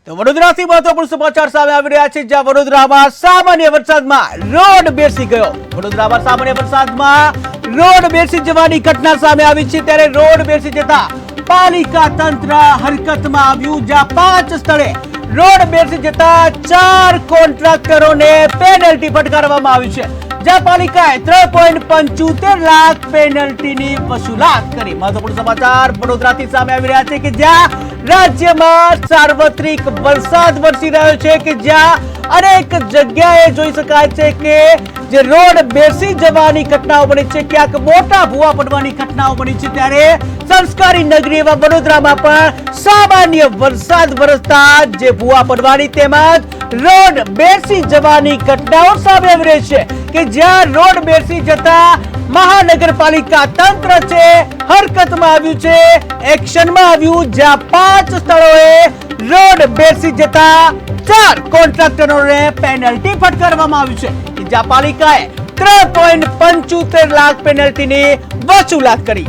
તો વડોદરાથી મહત્વપૂર્ણ સમાચાર સામે આવી રહ્યા છે, જ્યાં વડોદરામાં સામાન્ય વરસાદમાં રોડ બેસી ગયો. વડોદરામાં સામાન્ય વરસાદમાં રોડ બેસી જવાની ઘટના સામે આવી છે. ત્યારે રોડ બેસી જતા પાલિકા તંત્ર હરકતમાં આવ્યું, જ્યાં 5 સ્થળે રોડ બેસી જતા 4 કોન્ટ્રાક્ટરોને પેનલ્ટી ફટકારવામાં આવી છે, જ્યાં પાલિકાએ 3.75 લાખ પેનલ્ટીની વસૂલાત કરી. મહત્વપૂર્ણ સમાચાર વડોદરાથી સામે આવી રહ્યા છે કે જ્યાં રાજ્યમાં સાર્વત્રિક વરસાદ વરસી રહ્યો છે, કે જ્યાં અનેક જગ્યાએ જોઈ શકાય છે કે જે રોડ બેસી જવાની ઘટનાઓ બની છે, ક્યાંક મોટા ભૂવા પડવાની ઘટનાઓ બની છે. ત્યારે સંસ્કારી નગરી એવા વડોદરામાં પણ સામાન્ય વરસાદ વરસતા જે ભૂવા પડવાની તેમજ રોડ બેસી જવાની ઘટનાઓ સામે આવી રહી છે, કે જ્યાં રોડ બેસી જતા મહાનગરપાલિકા તંત્ર છે હરકતમાં આવ્યું છે, એક્શનમાં આવ્યું, જ્યાં 5 સ્થળોએ રોડ બેસી જતા 4 કોન્ટ્રાક્ટરોને પેનલ્ટી ફટકારવામાં આવી છે, જ્યાં પાલિકાએ 3.75 લાખ પેનલ્ટીની વસૂલાત કરી.